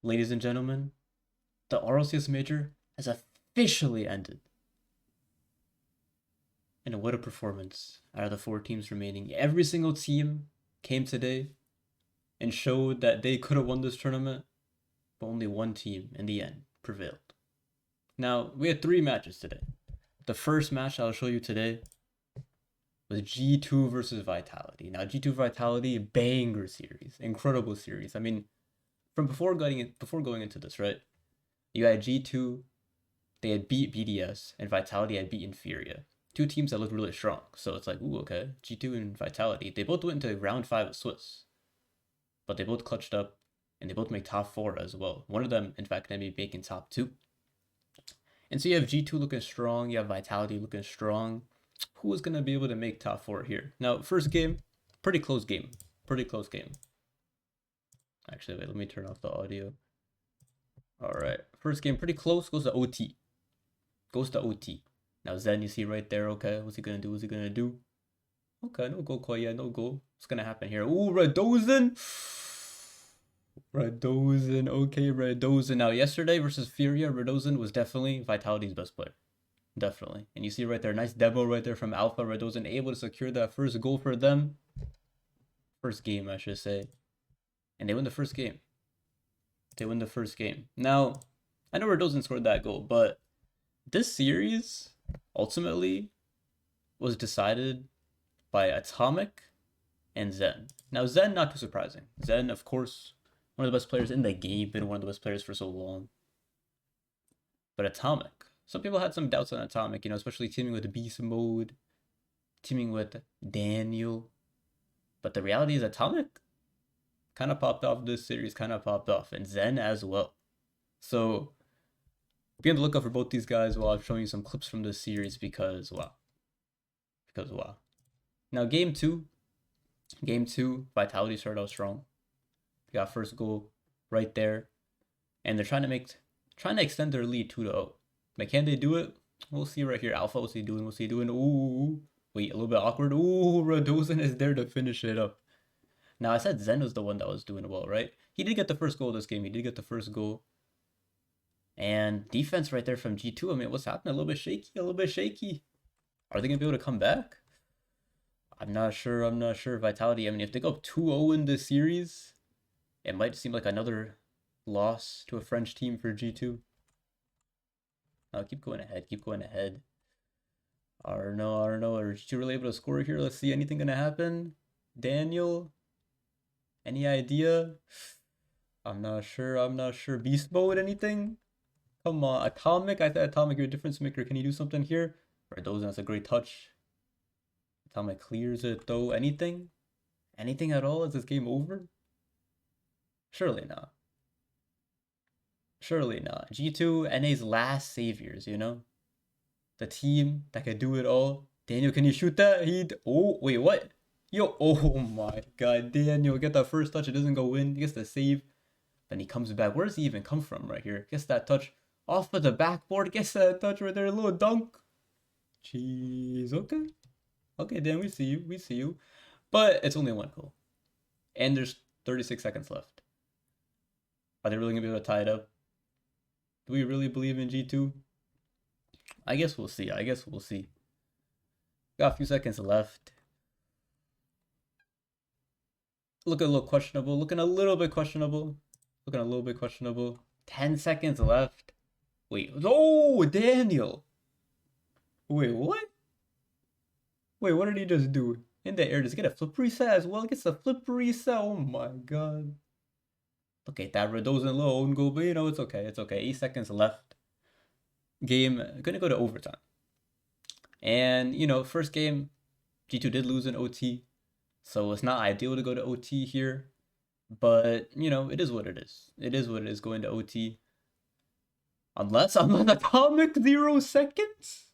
Ladies and gentlemen, the Rlcs major has officially ended. And what a performance out of the four teams remaining. Every single team came today and showed that they could have won this tournament, but only one team in the end prevailed. Now, we had three matches today. The first match I'll show you today was G2 versus Vitality. Now, G2 Vitality, banger series, incredible series. I mean, from before going into this, right? You had G2, they had beat BDS, and Vitality had beaten Furia. Two teams that looked really strong. So it's like, ooh, okay, G2 and Vitality. They both went into round 5 of Swiss. But they both clutched up, and they both make top 4 as well. One of them, in fact, going to be making top 2. And so you have G2 looking strong, you have Vitality looking strong. Who is going to be able to make top 4 here? Now, first game, pretty close game. Pretty close game. Actually, wait, let me turn off the audio. Alright, first game, pretty close, goes to OT. Goes to OT. Now Zen, you see right there, okay, what's he gonna do? What's he gonna do? Okay, no goal quite yet, no goal. What's gonna happen here? Ooh, Radozen! Radozen, okay, Radozen. Now, yesterday versus Furia, Radozen was definitely Vitality's best player. Definitely. And you see right there, nice demo right there from Alpha. Radozen able to secure that first goal for them. First game, I should say. And they win the first game. They win the first game. Now, I know Radozen scored that goal, but this series ultimately was decided by Atomic and Zen. Now, Zen, not too surprising. Zen, of course, one of the best players in the game, been one of the best players for so long. But Atomic, some people had some doubts on Atomic, you know, especially teaming with Beast Mode, teaming with Daniel. But the reality is Atomic kind of popped off this series, and Zen as well. So be on the lookout for both these guys while I'm showing you some clips from this series because wow. Now game two, Vitality started out strong. They got first goal right there, and they're trying to extend their lead 2-0. But can they do it? We'll see right here. Alpha, what's he doing? Ooh, wait, a little bit awkward. Ooh, Radozen is there to finish it up. Now, I said Zen was the one that was doing well, right? He did get the first goal this game. And defense right there from G2. I mean, what's happening? A little bit shaky. Are they going to be able to come back? I'm not sure. Vitality, I mean, if they go up 2-0 in this series, it might seem like another loss to a French team for G2. Now, keep going ahead. I don't know. Are G2 really able to score here? Let's see. Anything going to happen? Daniel? Any idea? I'm not sure. Beast mode, anything? Come on, Atomic. I thought Atomic, you're a difference maker. Can you do something here? Radozen, that's a great touch. Atomic clears it though. Anything? Anything at all? Is this game over? Surely not. G2, NA's last saviors, you know? The team that can do it all. Daniel, can you shoot that? Oh, wait, what? Yo, oh my god, Daniel, get that first touch. It doesn't go in. He gets the save. Then he comes back. Where does he even come from right here? Gets that touch off of the backboard. Gets that touch right there. A little dunk. Jeez, okay. Okay, Dan, we see you. But it's only one goal. And there's 36 seconds left. Are they really going to be able to tie it up? Do we really believe in G2? I guess we'll see. Got a few seconds left. Looking a little bit questionable. 10 seconds left. Wait. Oh, Daniel. Wait, what? Wait, what did he just do? In the air, just get a flip reset as well. Gets a flip reset. Oh my god. Look at that. Radozen low own goal, but you know, it's okay. 8 seconds left. Game gonna go to overtime. And, you know, first game, G2 did lose in OT. So it's not ideal to go to OT here. But, you know, it is what it is. Going to OT. Unless I'm on Atomic 0 seconds.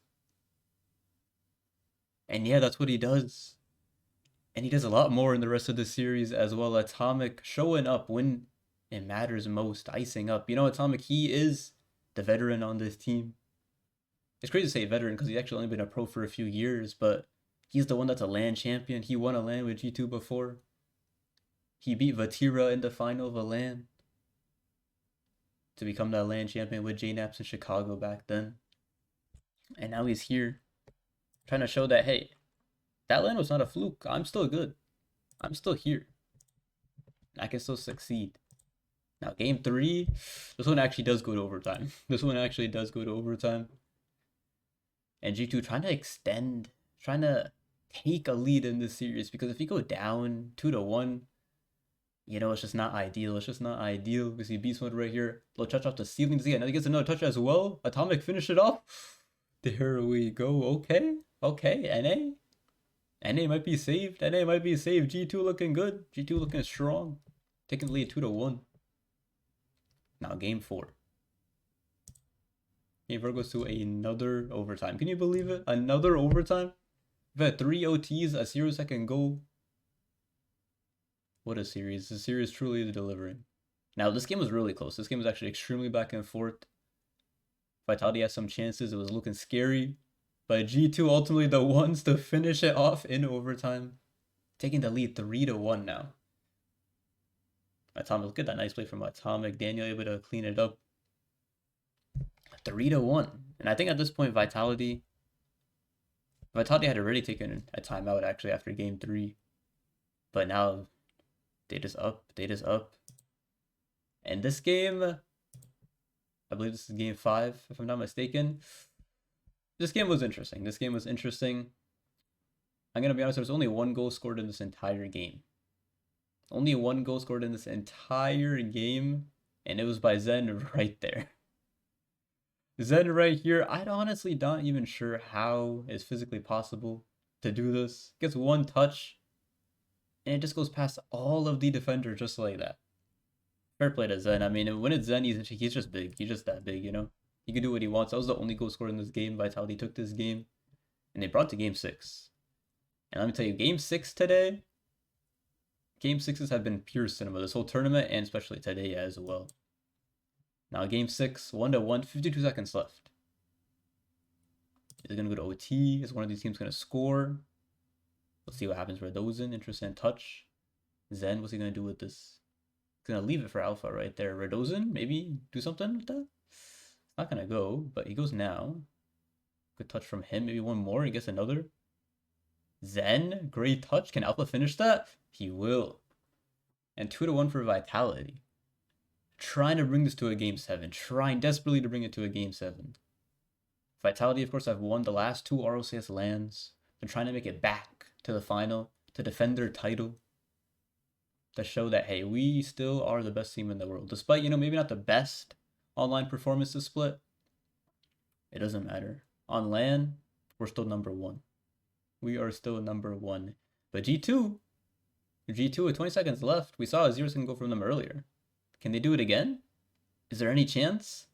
And yeah, that's what he does. And he does a lot more in the rest of the series as well. Atomic showing up when it matters most, icing up. You know, Atomic, he is the veteran on this team. It's crazy to say veteran because he's actually only been a pro for a few years, but he's the one that's a LAN champion. He won a LAN with G2 before. He beat Vatira in the final of a LAN. to become that LAN champion with JNaps in Chicago back then. And now he's here, trying to show that, hey, that LAN was not a fluke. I'm still good. I'm still here. I can still succeed. Now, game 3, this one actually does go to overtime. This one actually does go to overtime. And G2 trying to extend, trying to take a lead in this series, because if you go down 2-1, you know, it's just not ideal. It's just not ideal. We see Beast Mode right here. Little touch off the ceiling. Now he gets another touch as well. Atomic finish it off. There we go. Okay. Okay. NA might be saved. NA might be saved. G2 looking good. G2 looking strong. Taking the lead 2-1. Now game 4. Game 4 goes to another overtime. Can you believe it? Another overtime? We've had 3 OTs, a 0-second goal. What a series. The series truly is delivering. Now, this game was really close. This game was actually extremely back and forth. Vitality had some chances. It was looking scary. But G2 ultimately the ones to finish it off in overtime. Taking the lead 3-1 now. Atomic, look at that nice play from Atomic. Daniel able to clean it up. 3-1. And I think at this point, Vitality had already taken a timeout actually after game 3. But now, data's up. And this game, I believe this is game 5, if I'm not mistaken. This game was interesting. I'm going to be honest, there was only 1 goal scored in this entire game. Only 1 goal scored in this entire game, and it was by Zen right there. Zen right here. I'm honestly not even sure how it's physically possible to do this. Gets 1 touch, and it just goes past all of the defenders just like that. Fair play to Zen. I mean, when it's Zen, he's just big. He's just that big, you know? He can do what he wants. That was the only goal scored in this game. Vitality took this game, and they brought to game 6. And let me tell you, game 6 today, game 6s have been pure cinema this whole tournament, and especially today as well. Now, game 6, 1-1, 52 seconds left. Is it going to go to OT? Is one of these teams going to score? Let's see what happens. Radosin, interesting touch. Zen, what's he going to do with this? He's going to leave it for Alpha right there. Radosin, maybe do something with that? Not going to go, but he goes now. Good touch from him. Maybe one more. He gets another. Zen, great touch. Can Alpha finish that? He will. And 2-1 for Vitality. Trying to bring this to a game 7. Trying desperately to bring it to a game 7. Vitality, of course, have won the last 2 Rlcs LANs. They're trying to make it back to the final, to defend their title, to show that, hey, we still are the best team in the world. Despite, you know, maybe not the best online performance to split, it doesn't matter. On LAN, we're still number 1. We are still number 1. But G2 with 20 seconds left, we saw a 0-second goal from them earlier. Can they do it again? Is there any chance?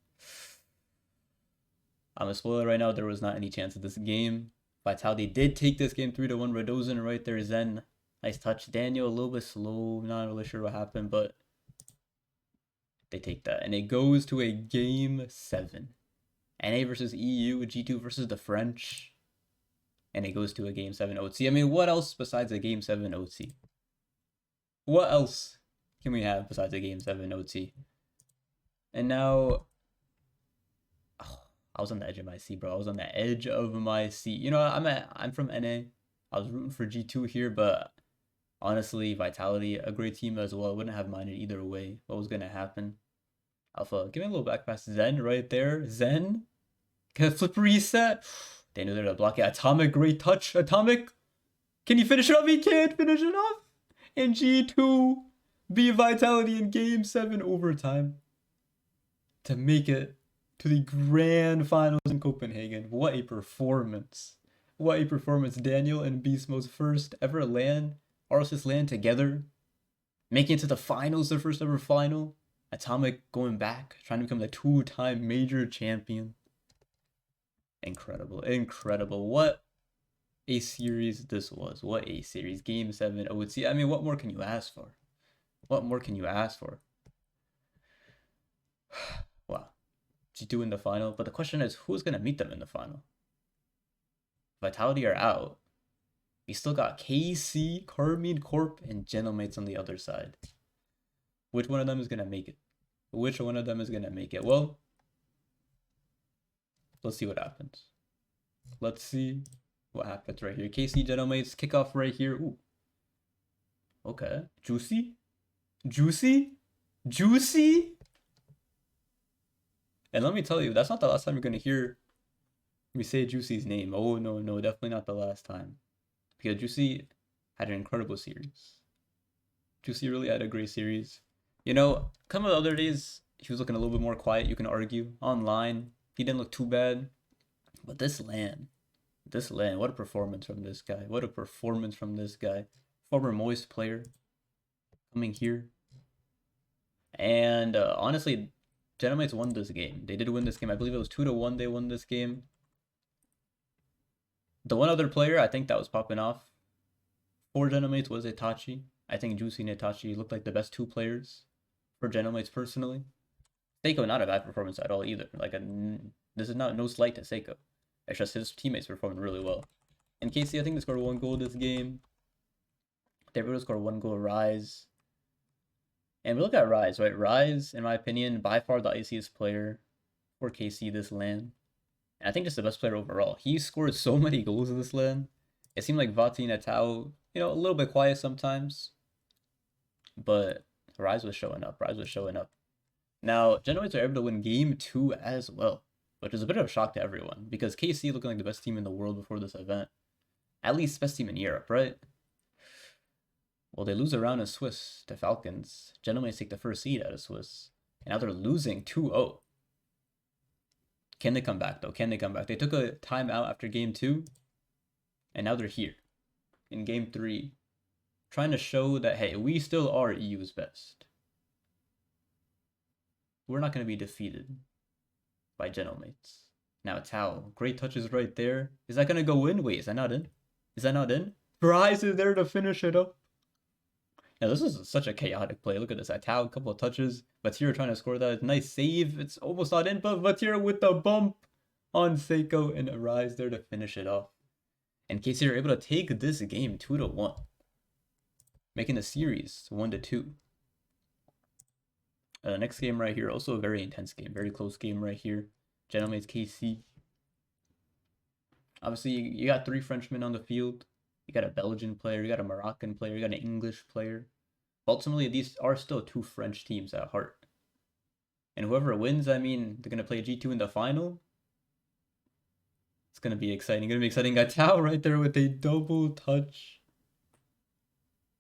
I'm gonna spoil it right now. There was not any chance of this game. Vitality did take this game 3-1. Radosin right there. Zen, nice touch. Daniel a little bit slow. Not really sure what happened, but they take that. And it goes to a game 7. NA versus EU, G2 versus the French. And it goes to a game 7 OT. I mean, what else besides a game 7 OT? What else can we have besides a game 7 OT? And now, I was on the edge of my seat, bro. I was on the edge of my seat. You know, I'm from NA. I was rooting for G2 here, but honestly, Vitality, a great team as well. I wouldn't have minded either way what was going to happen. Alpha, give me a little back pass. Zen right there. Zen. Can a flip reset? They knew they're to block it. Atomic, great touch. Atomic. Can you finish it off? He can't finish it off. And G2 beat Vitality in game 7 overtime to make it to the grand finals in Copenhagen. What a performance. What a performance. Daniel and Beast Mode's first ever LAN, Rlcs LAN together. Making it to the finals, their first ever final. Atomic going back, trying to become the 2-time major champion. Incredible. Incredible. What a series this was. What a series. Game 7 OT. I mean, what more can you ask for? What more can you ask for? Wow. G2 in the final. But the question is, who's going to meet them in the final? Vitality are out. We still got KC, Karmine Corp, and Gentlemates on the other side. Which one of them is going to make it? Which one of them is gonna make it? Well, let's see what happens. Let's see what happens right here. KC Gentlemates kickoff right here. Ooh. Okay. Juicy? Juicy? Juicy? And let me tell you, that's not the last time you're gonna hear me say Juicy's name. Oh no, no, definitely not the last time. Because Juicy had an incredible series. Juicy really had a great series. You know, some of the other days, he was looking a little bit more quiet, you can argue. Online, he didn't look too bad. But this LAN, what a performance from this guy. What a performance from this guy. Former Moist player coming here. And honestly, Gentlemates won this game. They did win this game. I believe it was 2-1 they won this game. The one other player I think that was popping off for Gentlemates was Itachi. I think Juicy and Itachi looked like the best two players for Gentlemates personally. Seiko, not a bad performance at all either. This is no slight to Seiko. It's just his teammates performing really well. And KC, I think they scored 1 goal this game. They were able to score 1 goal. Rise. And we look at Rise, right? Rise, in my opinion, by far the iciest player for KC this LAN. And I think just the best player overall. He scored so many goals in this LAN. It seemed like Vati and Atao, you know, a little bit quiet sometimes. But Rise was showing up. Now, Gentlemates are able to win game 2 as well, which is a bit of a shock to everyone, because KC looking like the best team in the world before this event. At least best team in Europe, right? Well, they lose a round in Swiss to Falcons. Gentlemates take the first seed out of Swiss. And now they're losing 2-0. Can they come back, though? Can they come back? They took a timeout after game 2. And now they're here in game 3. Trying to show that, hey, we still are EU's best. We're not going to be defeated by Gentlemates. Now, Tao. Great touches right there. Is that going to go in? Wait, is that not in? Is that not in? Bryce is there to finish it up. Now, this is such a chaotic play. Look at this. Tao, a couple of touches. Vatira trying to score that. Nice save. It's almost not in, but Vatira with the bump on Seiko and Arise there to finish it off. And KC are able to take this game 2-1. Making the series 1-2. Next game right here, also a very intense game, very close game right here. Gentlemates KC. Obviously, you got 3 Frenchmen on the field. You got a Belgian player, you got a Moroccan player, you got an English player. Ultimately, these are still 2 French teams at heart. And whoever wins, I mean, they're going to play G2 in the final. It's going to be exciting. Got Tao right there with a double touch.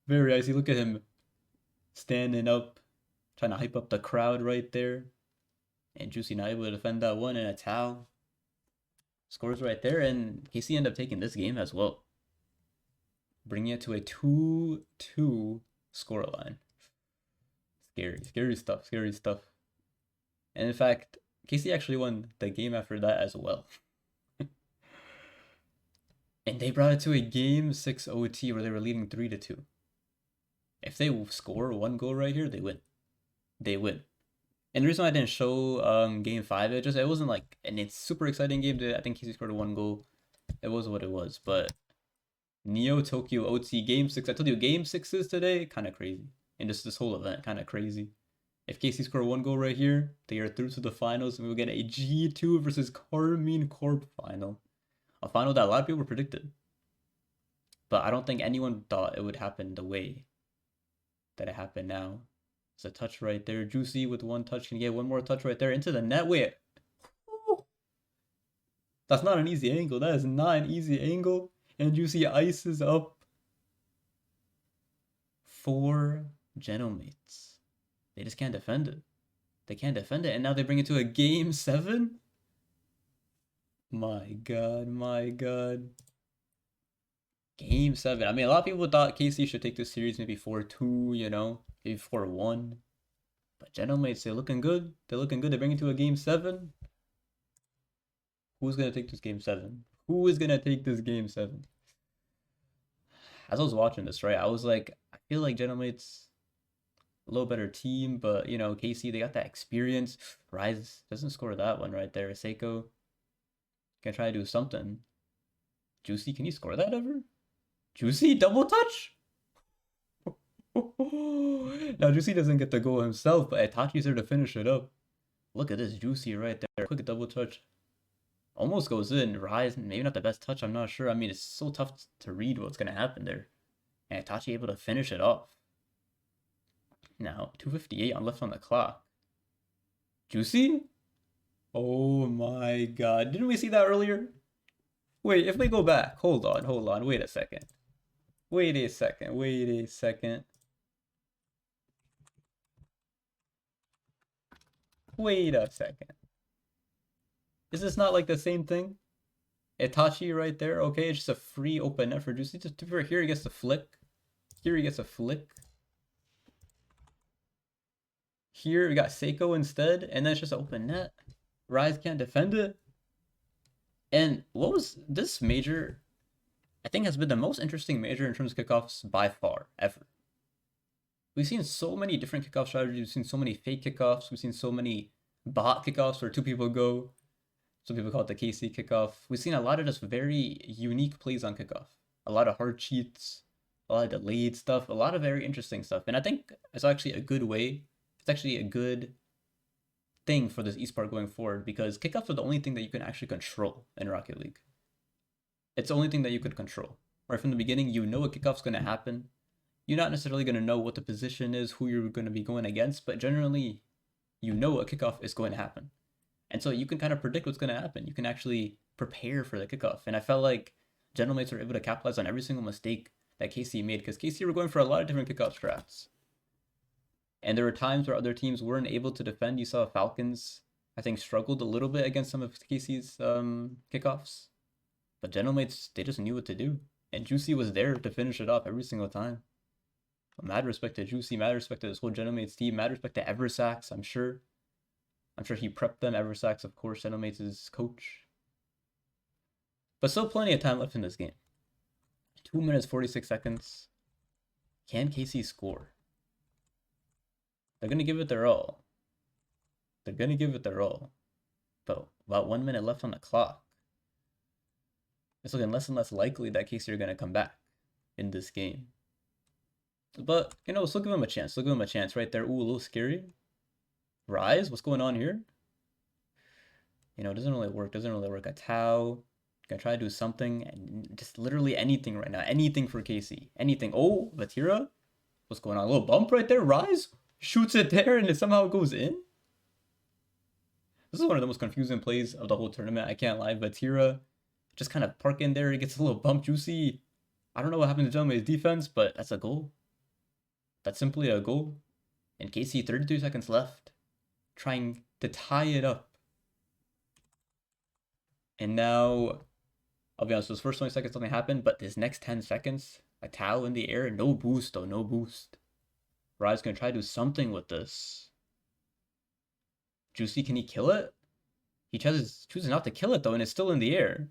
Very icy. Look at him standing up, trying to hype up the crowd right there. And Juicy not able to defend that one, and a Tao scores right there. And KC end up taking this game as well, bringing it to a 2-2 scoreline. Scary stuff. And in fact, KC actually won the game after that as well. And they brought it to a game 6 OT where they were leading 3-2. If they score 1 goal right here, they win. And the reason why I didn't show game 5, it wasn't like it's super exciting game. I think KC scored 1 goal. It was what it was. But Neo Tokyo OT game 6. I told you game 6 is today. Kind of crazy. And just this whole event, kind of crazy. If KC score 1 goal right here, they are through to the finals, and we'll get a G2 versus Karmine Corp final. A final that a lot of people predicted. But I don't think anyone thought it would happen the way that it happened now. It's a touch right there. Juicy with 1 touch. Can you get 1 more touch right there into the net? Wait. That's not an easy angle. That is not an easy angle. And Juicy ices up for Gentlemates. They just can't defend it. And now they bring it to a game 7? My God. Game 7. I mean, a lot of people thought KC should take this series maybe 4-2, you know, maybe 4-1. But Gentlemates, they're looking good. They bring it to a game 7. Who's going to take this game 7? As I was watching this, right, I was like, I feel like Gentlemates a little better team, but, you know, KC, they got that experience. Rise doesn't score that one right there. Seiko can try to do something. Juicy, can you score that ever? Juicy, double touch? Now Juicy doesn't get the goal himself, but Itachi's there to finish it up. Look at this Juicy right there. Quick double touch. Almost goes in. Rise, maybe not the best touch, I'm not sure. I mean, it's so tough to read what's going to happen there. And Itachi able to finish it off. Now, 2:58 left on the clock. Juicy? Oh my god. Didn't we see that earlier? Wait, if we go back. Hold on. Wait a second. Wait a second. Is this not like the same thing? Itachi right there. Okay, it's just a free open net for Juicy. Just for here he gets the flick. Here we got Seiko instead, and then it's just open net. Rise can't defend it. And what was this major? I think has been the most interesting major in terms of kickoffs by far, ever. We've seen so many different kickoff strategies. We've seen so many fake kickoffs. We've seen so many bot kickoffs where two people go. Some people call it the KC kickoff. We've seen a lot of just very unique plays on kickoff. A lot of hard cheats, a lot of delayed stuff, a lot of very interesting stuff. And I think it's actually a good way. It's actually a good thing for this esport going forward because kickoffs are the only thing that you can actually control in Rocket League. It's the only thing that you could control. Right from the beginning, you know a kickoff's going to happen. You're not necessarily going to know what the position is, who you're going to be going against, but generally, you know a kickoff is going to happen. And so you can kind of predict what's going to happen. You can actually prepare for the kickoff. And I felt like Gentlemates were able to capitalize on every single mistake that KC made because KC were going for a lot of different kickoff strats. And there were times where other teams weren't able to defend. You saw Falcons, I think, struggled a little bit against some of KC's kickoffs. But Gentlemates, they just knew what to do. And Juicy was there to finish it off every single time. Mad respect to Juicy, mad respect to this whole Gentlemates team, mad respect to Eversax, I'm sure he prepped them. Eversax, of course, Gentlemates' coach. But still plenty of time left in this game. 2 minutes, 46 seconds. Can KC score? They're going to give it their all. But about 1 minute left on the clock. It's looking less and less likely that KC are going to come back in this game. But, you know, still give him a chance. Right there. Ooh, a little scary. Rise? What's going on here? You know, it doesn't really work. A Tau. Gonna try to do something. And just literally anything right now. Anything for KC. Anything. Oh, Vatira? What's going on? A little bump right there. Rise? Shoots it there and it somehow goes in? This is one of the most confusing plays of the whole tournament. I can't lie. Vatira just kind of park in there. He gets a little bump. Juicy. I don't know what happened to Gentleman's defense, but that's a goal. That's simply a goal. And KC, 32 seconds left. Trying to tie it up. And now, I'll be honest, those first 20 seconds something happened, but this next 10 seconds, a towel in the air, no boost though, no boost. Rise gonna try to do something with this. Juicy, can he kill it? He chooses not to kill it though, and it's still in the air.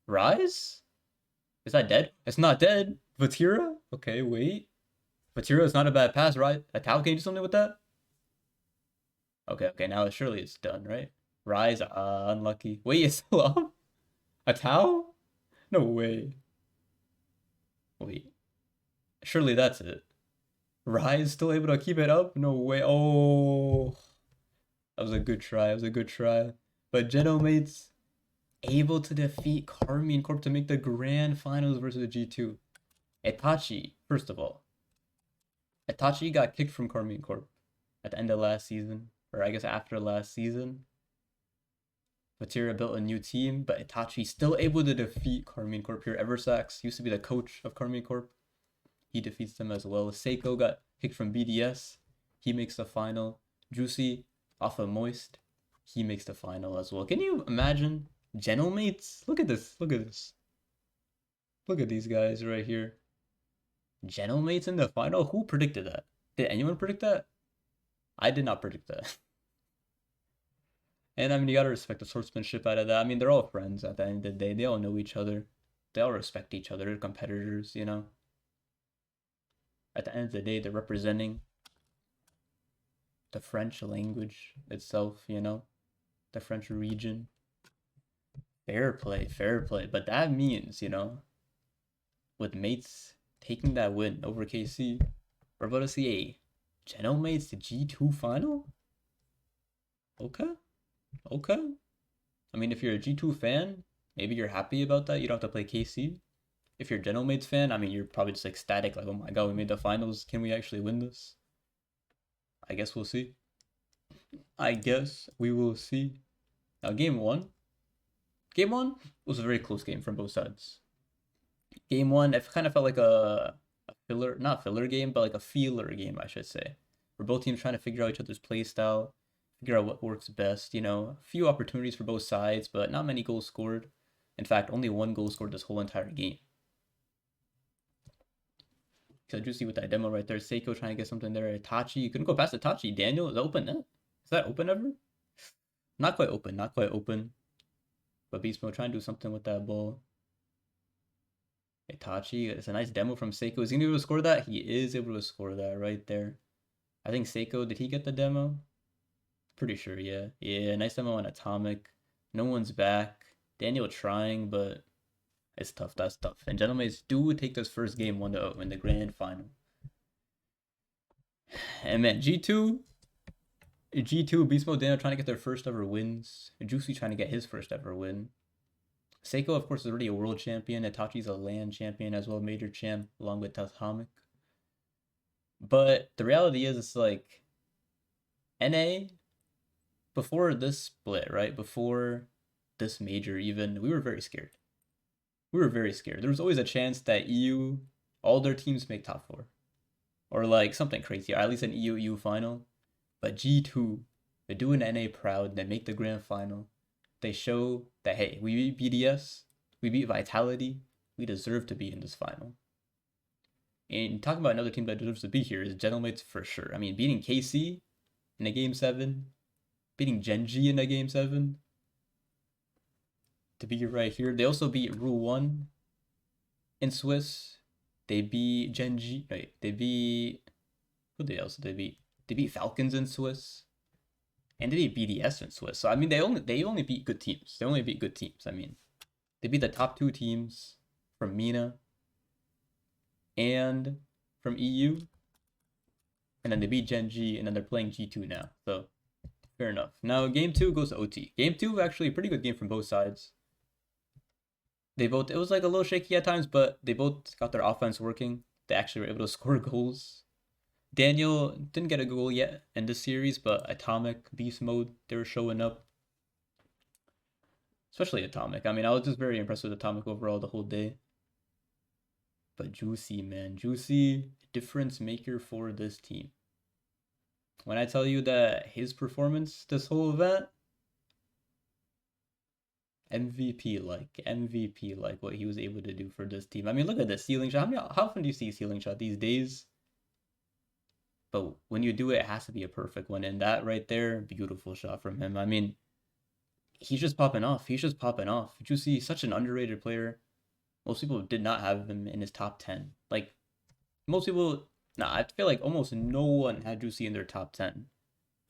Rise? Is that dead? It's not dead. Vatira? Okay, wait. Vatira is not a bad pass, right? A towel, can you do something with that? Okay, now surely it's done, right? Rise, unlucky. Wait, it's still up? A towel? No way. Wait. Surely that's it. Rise still able to keep it up? No way. Oh. That was a good try. But Gentlemates able to defeat Karmine Corp to make the grand finals versus G2. Itachi, first of all. Itachi got kicked from Karmine Corp at the end of last season. Or I guess after last season. Vatira built a new team, but Itachi still able to defeat Karmine Corp here. Eversax used to be the coach of Karmine Corp. He defeats them as well. Seiko got kicked from BDS. He makes the final. Juicy off of Moist. He makes the final as well. Can you imagine? Gentlemates? Look at this. Look at these guys right here. Gentlemates in the final? Who predicted that? Did anyone predict that? I did not predict that. And I mean, you gotta respect the swordsmanship out of that. I mean, they're all friends at the end of the day. They all know each other. They all respect each other. They're competitors, you know. At the end of the day, they're representing the French language itself, you know. The French region. Fair play. But that means, you know, with Mates taking that win over KC, We're about to see a Gentlemates to G2 final? Okay. Okay. I mean, if you're a G2 fan, maybe you're happy about that. You don't have to play KC. If you're a Gentlemates fan, I mean, you're probably just ecstatic, like, oh my god, we made the finals. Can we actually win this? I guess we'll see. I guess we will see. Now, game one. Game one was a very close game from both sides. Game one, it kind of felt like a filler, not filler game, but like a feeler game, I should say. Where both teams trying to figure out each other's play style, figure out what works best. You know, a few opportunities for both sides, but not many goals scored. In fact, only one goal scored this whole entire game. Because I do see with that demo right there, Seiko trying to get something there. Itachi, you couldn't go past Itachi. Daniel, is that open net? Is that open ever? Not quite open, not quite open. But Beast Mode trying to do something with that ball. Itachi, it's a nice demo from Seiko. Is he going to be able to score that? He is able to score that right there. I think Seiko, did he get the demo? Pretty sure, yeah. Yeah, nice demo on Atomic. No one's back. Daniel trying, but it's tough. That's tough. And Gentlemates do take this first game 1-0 in the grand final. And man, G2, Beast Mode, Daniel trying to get their first ever wins. Juicy trying to get his first ever win. Seiko, of course, is already a world champion. Itachi's a land champion as well, major champ, along with Atomic. But the reality is, it's like, NA, before this split, right? Before this major even, we were very scared. We were very scared. There was always a chance that EU, all their teams make top 4. Or like something crazy, or at least an EU final. But G2, they're doing NA proud. They make the grand final. They show that, hey, we beat BDS, we beat Vitality, we deserve to be in this final. And talking about another team that deserves to be here is Gentlemates for sure. I mean, beating KC in a game 7, beating Genji in a game 7, to be right here. They also beat Rule 1 in Swiss. They beat Genji, right? They beat, who else did they beat? They beat Falcons in Swiss. And they beat BDS in Swiss. So I mean, they only beat good teams. They only beat good teams. I mean, they beat the top 2 teams from MENA and from EU. And then they beat Genji, and then they're playing G2 now. So fair enough. Now game 2 goes to OT. Game 2 actually a pretty good game from both sides. They both, it was like a little shaky at times, but they both got their offense working. They actually were able to score goals. Daniel didn't get a goal yet in this series, but Atomic, Beast Mode, they were showing up. Especially Atomic. I mean, I was just very impressed with Atomic overall the whole day. But Juicy, man. Juicy, difference maker for this team. When I tell you that his performance this whole event, MVP like what he was able to do for this team. I mean, look at this ceiling shot. How often do you see a ceiling shot these days? But when you do it, it has to be a perfect one. And that right there, beautiful shot from him. I mean, he's just popping off. He's just popping off. Juicy, such an underrated player. Most people did not have him in his top 10. Like, most people, I feel like almost no one had Juicy in their top 10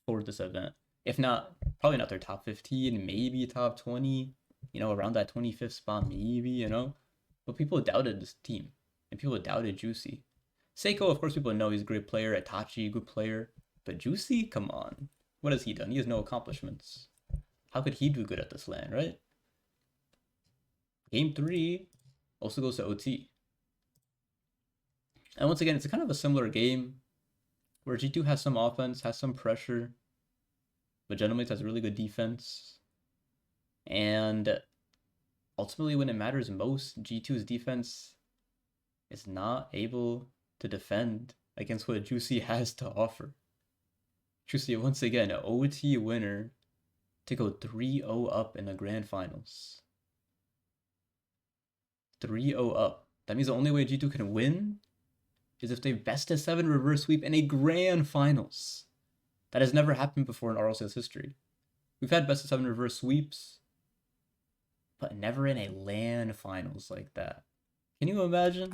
for this event. If not, probably not their top 15, maybe top 20, you know, around that 25th spot, maybe, you know. But people doubted this team, and people doubted Juicy. Seiko, of course, people know he's a great player. Itachi, good player. But Juicy, come on. What has he done? He has no accomplishments. How could he do good at this land, right? Game 3 also goes to OT. And once again, it's kind of a similar game where G2 has some offense, has some pressure, but Gentlemates has really good defense. And ultimately, when it matters most, G2's defense is not able to defend against what Juicy has to offer. Juicy, once again, an OT winner to go 3-0 up in the grand finals. 3-0 up. That means the only way G2 can win is if they best of 7 reverse sweep in a grand finals. That has never happened before in Rlcs history. We've had best of 7 reverse sweeps, but never in a LAN finals like that. Can you imagine?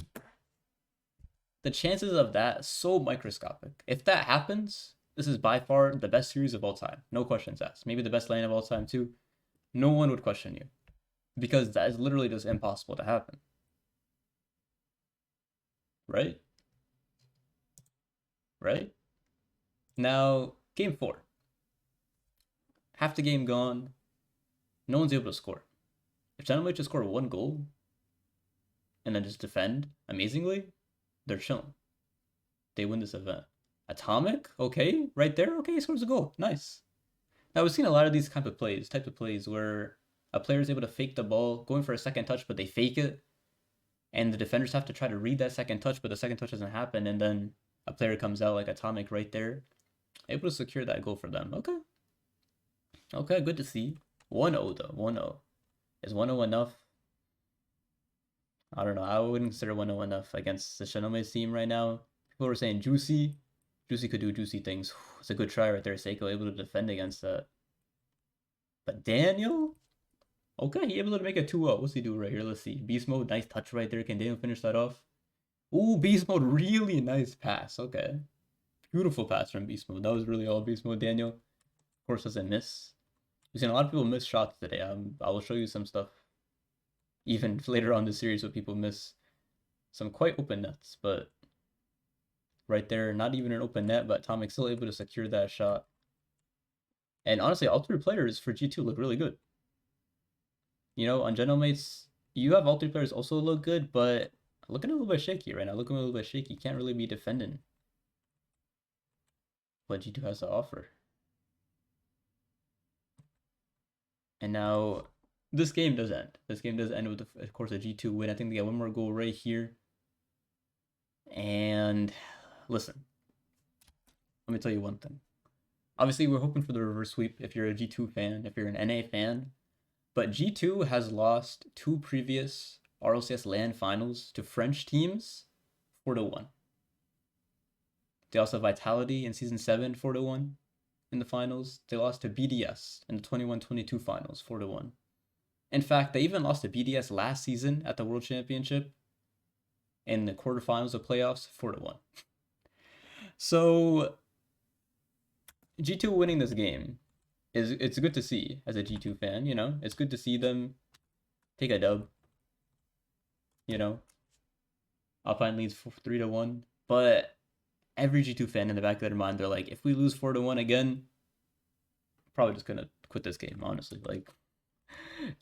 The chances of that, so microscopic. If that happens, this is by far the best series of all time. No questions asked. Maybe the best LAN of all time too. No one would question you. Because that is literally just impossible to happen. Right? right? Now, game 4. Half the game gone. No one's able to score. If Gentlemates just score 1 goal and then just defend amazingly, they're chilling. They win this event. Atomic, okay, right there. Okay, he scores a goal. Nice. Now we've seen a lot of these type of plays where a player is able to fake the ball, going for a second touch, but they fake it, and the defenders have to try to read that second touch, but the second touch doesn't happen, and then a player comes out like Atomic right there, able to secure that goal for them. Okay, good to see. 1-0 though. 1-0. Is 1-0 enough? I don't know. I wouldn't consider 1-0 enough against the Gentlemates team right now. People were saying Juicy. Juicy could do juicy things. It's a good try right there. Seiko able to defend against that. But Daniel? Okay, he able to make a 2-0. What's he do right here? Let's see. Beast mode, nice touch right there. Can Daniel finish that off? Ooh, beast mode, really nice pass. Okay. Beautiful pass from beast mode. That was really all beast mode. Daniel, of course, doesn't miss. We've seen a lot of people miss shots today. I will show you some stuff even later on in the series where people miss some quite open nets, but right there, not even an open net, but Atomic still able to secure that shot. And honestly, all 3 players for G2 look really good. You know, on Gentlemates, you have all 3 players also look good, but looking a little bit shaky right now. Looking a little bit shaky. Can't really be defending what G2 has to offer. And now, this game does end. This game does end with, of course, a G2 win. I think they got 1 more goal right here. And listen, let me tell you one thing. Obviously, we're hoping for the reverse sweep if you're a G2 fan, if you're an NA fan. But G2 has lost 2 previous RLCS LAN finals to French teams 4-1. They also have Vitality in Season 7 4-1 in the finals. They lost to BDS in the 21-22 finals 4-1. In fact, they even lost to BDS last season at the World Championship in the quarterfinals of playoffs 4-1. So G2 winning this game it's good to see as a G2 fan, you know? It's good to see them take a dub. You know? Alpine leads 3-1. But every G2 fan in the back of their mind, they're like, if we lose 4-1 again, probably just gonna quit this game, honestly. Like,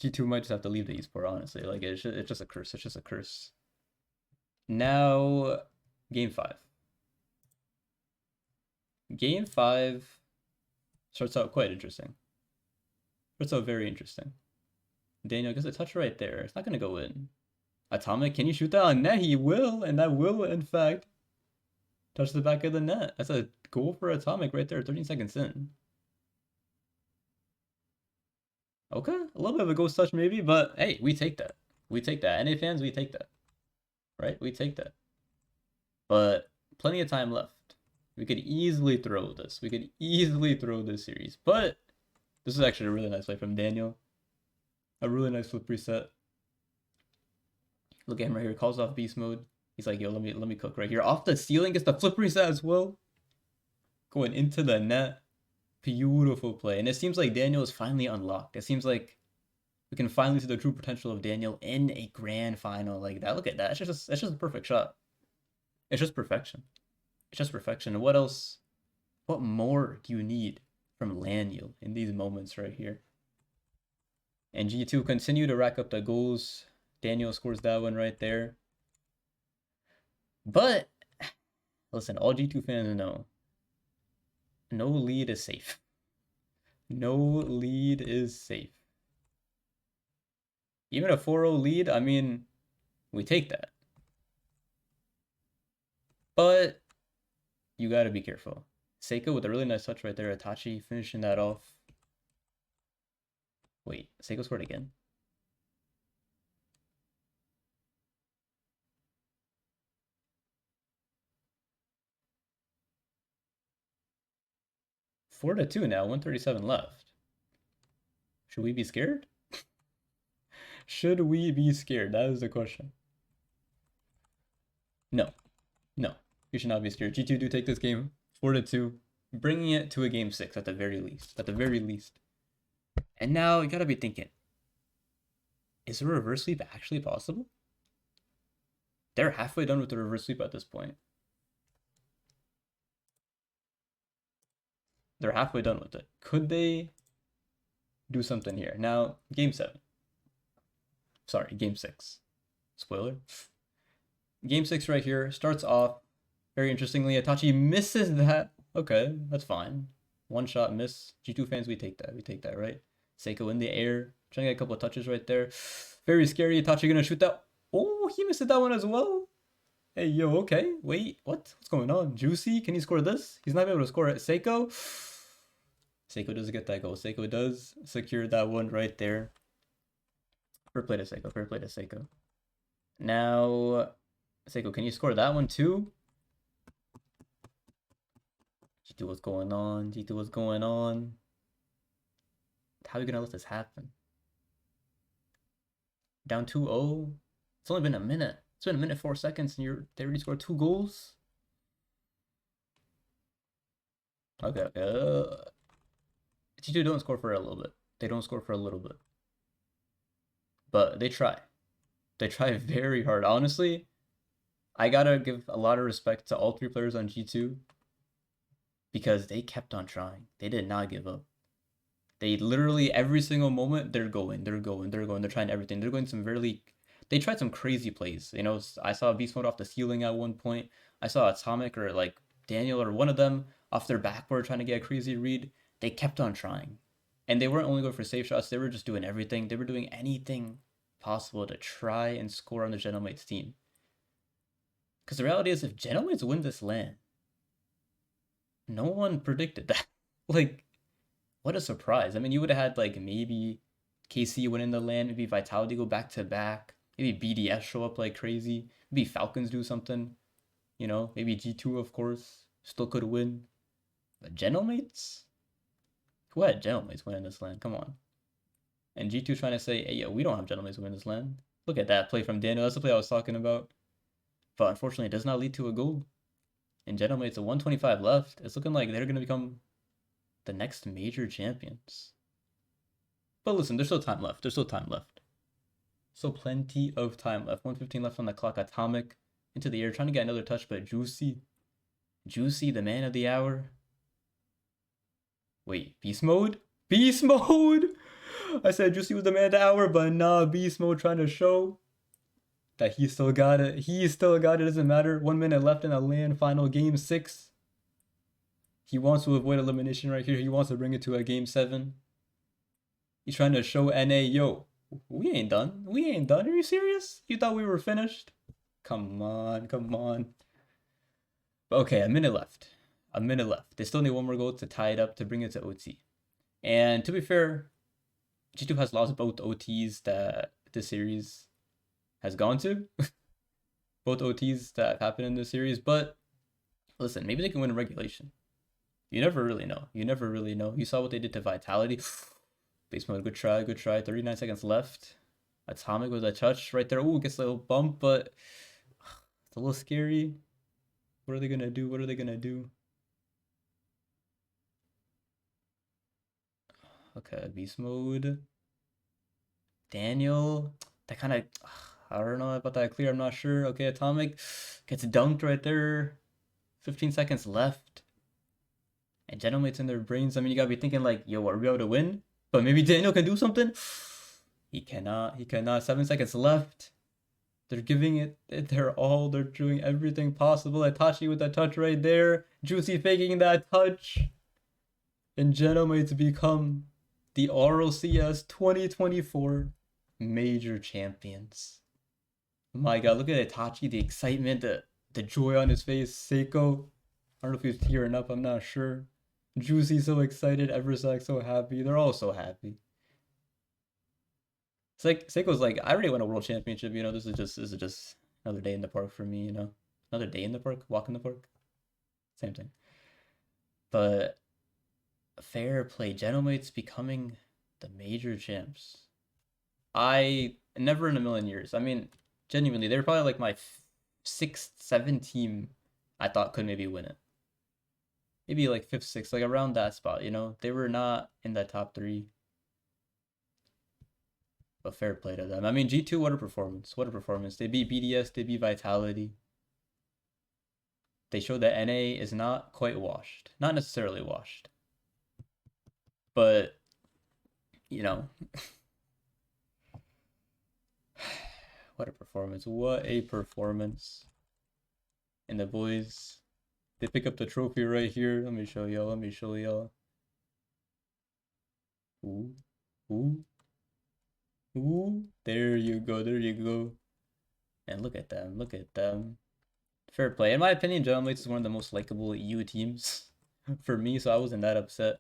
G2 might just have to leave the esport, honestly. Like, it's just a curse. It's just a curse. Now, Game 5. Game 5 starts out quite interesting. Starts out very interesting. Daniel gets a touch right there. It's not going to go in. Atomic, can you shoot that on net? He will, and that will, in fact, touch the back of the net. That's a goal for Atomic right there, 13 seconds in. Okay, a little bit of a ghost touch maybe, but hey, we take that. We take that. NA fans, we take that. Right? We take that. But plenty of time left. We could easily throw this. We could easily throw this series. But this is actually a really nice play from Daniel. A really nice flip reset. Look at him right here. Calls off beast mode. He's like, yo, let me cook right here. Off the ceiling, gets the flip reset as well. Going into the net. Beautiful play. And it seems like Daniel is finally unlocked. It seems like we can finally see the true potential of Daniel in a grand final like that. Look at that. It's just a perfect shot. It's just perfection. It's just perfection. And what else? What more do you need from Laniel in these moments right here? And G2 continue to rack up the goals. Daniel scores that one right there. But, listen, all G2 fans know, no lead is safe. No lead is safe. Even a 4-0 lead, I mean, we take that. But you gotta be careful. Seiko with a really nice touch right there. Itachi finishing that off. Wait, Seiko scored again? Four to 2 now, 137 left. Should we be scared? Should we be scared? That is the question. No. No. We should not be scared. G2 do take this game 4 to 2, bringing it to a game 6 at the very least. At the very least. And now you gotta be thinking, is a reverse sweep actually possible? They're halfway done with the reverse sweep at this point. They're halfway done with it. Could they do something here? Now, game 7. Sorry, game 6. Spoiler. Game 6 right here starts off very interestingly. Itachi misses that. Okay, that's fine. One shot miss. G2 fans, we take that. We take that, right? Seiko in the air. Trying to get a couple of touches right there. Very scary. Itachi gonna shoot that. Oh, he missed that one as well. Hey, yo, okay. Wait, what? What's going on? Juicy, can he score this? He's not able to score it. Seiko? Seiko does get that goal. Seiko does secure that one right there. Fair play to Seiko. Fair play to Seiko. Now, Seiko, can you score that one too? G2, what's going on? G2, what's going on? How are you gonna let this happen? Down 2-0? It's only been a minute. It's been a minute 4 seconds and they already scored 2 goals? Okay, okay. G2 don't score for a little bit. They don't score for a little bit. But they try. They try very hard. Honestly, I gotta give a lot of respect to all 3 players on G2 because they kept on trying. They did not give up. They literally, every single moment, they're going. They're trying everything. They're going some they tried some crazy plays. You know, I saw Beast Mode off the ceiling at one point. I saw Atomic or like Daniel or one of them off their backboard trying to get a crazy read. They kept on trying. And they weren't only going for safe shots, they were just doing everything. They were doing anything possible to try and score on the Gentlemates team. Because the reality is, if Gentlemates win this LAN, no one predicted that. Like, what a surprise. I mean, you would have had like maybe KC winning the LAN, maybe Vitality go back to back, maybe BDS show up like crazy, maybe Falcons do something, you know, maybe G2 of course still could win. But Gentlemates? Who had Gentlemates winning this LAN? Come on. And G2 trying to say, hey, yo, we don't have Gentlemates winning this LAN. Look at that play from Daniel. That's the play I was talking about. But unfortunately, it does not lead to a goal. And Gentlemates, a 125 left. It's looking like they're going to become the next major champions. But listen, there's still time left. There's still time left. So plenty of time left. 1:15 left on the clock. Atomic into the air, trying to get another touch, but Juicy, the man of the hour. Wait, beast mode? Beast mode! I said Juicy was the man of the hour, but nah, beast mode trying to show that he still got it. He still got it. Doesn't matter. 1 minute left in the LAN final game 6. He wants to avoid elimination right here. He wants to bring it to a game 7. He's trying to show NA, yo, we ain't done. We ain't done. Are you serious? You thought we were finished? Come on, come on. Okay, a minute left. A minute left. They still need one more goal to tie it up to bring it to OT. And to be fair, G2 has lost both OTs that this series has gone to. Both OTs that have happened in this series. But listen, maybe they can win in regulation. You never really know. You never really know. You saw what they did to Vitality. Base mode, good try, good try. 39 seconds left. Atomic with a touch right there. Ooh, gets a little bump, but it's a little scary. What are they gonna do? What are they gonna do? Okay, beast mode. Daniel. That kind of, I don't know about that clear. I'm not sure. Okay, Atomic gets dunked right there. 15 seconds left. And Gentlemates in their brains. I mean, you gotta be thinking like, yo, are we able to win? But maybe Daniel can do something. He cannot. He cannot. 7 seconds left. They're giving it their all. They're doing everything possible. Itachi with that touch right there. Juicy faking that touch. And Gentlemates become the Rlcs 2024 major champions. Oh my god, look at Itachi. The excitement, the joy on his face. Seiko. I don't know if he was tearing up. I'm not sure. Juicy so excited, Eversack so happy. They're all so happy. It's like Seiko's like, I already won a world championship, you know, this is just another day in the park for me, you know. Another day in the park, walk in the park. Same thing. But fair play, Gentlemates becoming the major champs. I never in a million years. I mean, genuinely, they're probably like my 6th, 7th team I thought could maybe win it. Maybe like 5th, 6th, like around that spot, you know? They were not in that top 3. But fair play to them. I mean, G2, what a performance. What a performance. They beat BDS, they beat Vitality. They showed that NA is not quite washed. Not necessarily washed. But, you know, what a performance. What a performance. And the boys, they pick up the trophy right here. Let me show y'all. Let me show y'all. Ooh, ooh, ooh. There you go. There you go. And look at them. Look at them. Fair play. In my opinion, Gentlemates is one of the most likable EU teams for me, so I wasn't that upset.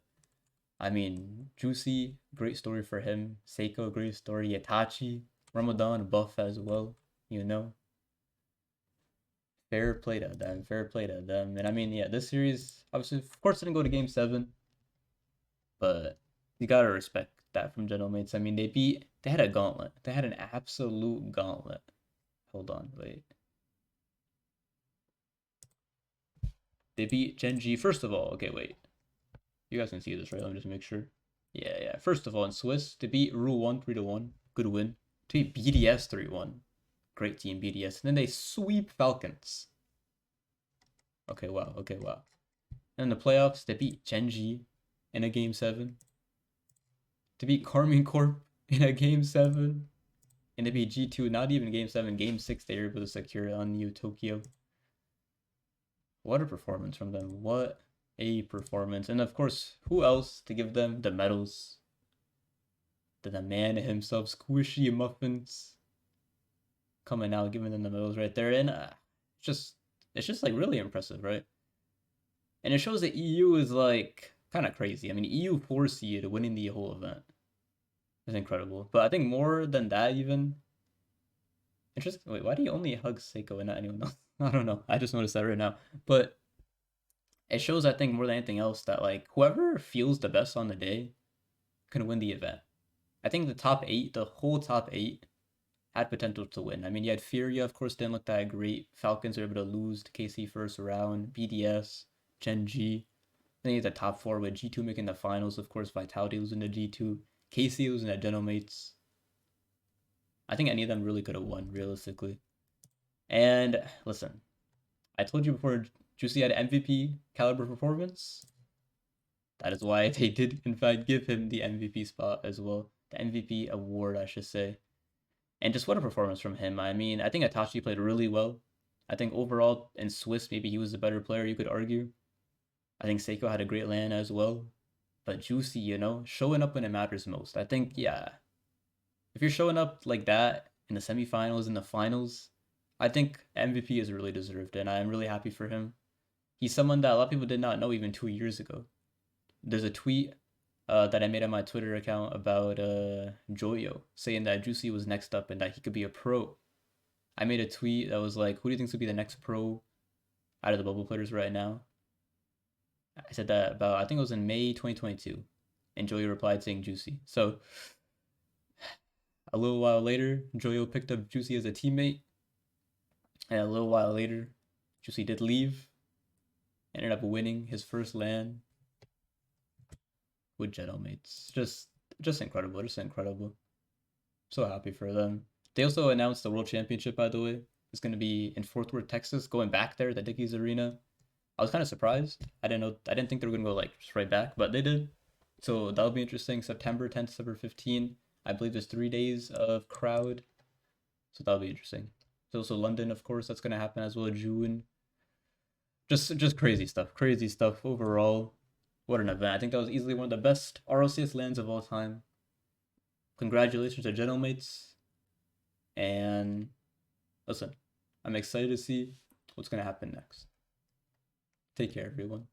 I mean, Juicy, great story for him. Seiko, great story. Itachi, Ramadan, buff as well, you know. Fair play to them. Fair play to them. And I mean, yeah, this series, obviously, of course, didn't go to game 7, but you gotta respect that from Gentlemates. I mean, they had a gauntlet. They had an absolute gauntlet. Hold on, wait. They beat Genji, first of all. Okay, wait. You guys can see this, right? Let me just make sure. Yeah, yeah. First of all, in Swiss, to beat Rule 1 3-1. Good win. To beat BDS 3-1. Great team, BDS. And then they sweep Falcons. Okay, wow. Okay, wow. And in the playoffs, they beat Genji in a game 7. To beat Karmine Corp in a game 7. And to beat G2, not even game 7, game 6, they were able to secure on New Tokyo. What a performance from them. What a performance. And of course, who else to give them the medals than the man himself, Squishy Muffins, coming out, giving them the medals right there. And it's just like really impressive, right? And it shows that EU is like kind of crazy. I mean, EU 4 seed winning the whole event is incredible. But I think more than that, even interesting. Wait, why do you only hug Seiko and not anyone else? I don't know. I just noticed that right now. But it shows, I think, more than anything else, that like whoever feels the best on the day can win the event. I think the top 8, the whole top 8, had potential to win. I mean, you had Furia, of course, didn't look that great. Falcons were able to lose to KC first round. BDS, Genji. I think it's the top 4 with G2 making the finals. Of course, Vitality losing to G2. KC losing to Gentlemates. I think any of them really could have won, realistically. And listen, I told you before, Juicy had MVP caliber performance. That is why they did, in fact, give him the MVP spot as well. The MVP award, I should say. And just what a performance from him. I mean, I think Itachi played really well. I think overall in Swiss, maybe he was the better player, you could argue. I think Seiko had a great LAN as well. But Juicy, you know, showing up when it matters most. I think, yeah, if you're showing up like that in the semifinals, in the finals, I think MVP is really deserved, and I'm really happy for him. He's someone that a lot of people did not know even 2 years ago. There's a tweet that I made on my Twitter account about Joyo, saying that Juicy was next up and that he could be a pro. I made a tweet that was like, who do you think would be the next pro out of the bubble players right now? I said that about, I think it was in May 2022. And Joyo replied saying Juicy. So a little while later, Joyo picked up Juicy as a teammate. And a little while later, Juicy did leave. Ended up winning his first LAN with Gentlemates. Just incredible. Just incredible. So happy for them. They also announced the World Championship, by the way. It's going to be in Fort Worth, Texas, going back there, the Dickies Arena. I was kind of surprised. I didn't think they were going to go like straight back, but they did. So that'll be interesting. September 10th, September 15th. I believe there's 3 days of crowd. So that'll be interesting. There's also London, of course, that's going to happen as well, June. Just crazy stuff. Crazy stuff overall. What an event. I think that was easily one of the best Rlcs LANs of all time. Congratulations to Gentlemates. And listen, I'm excited to see what's going to happen next. Take care, everyone.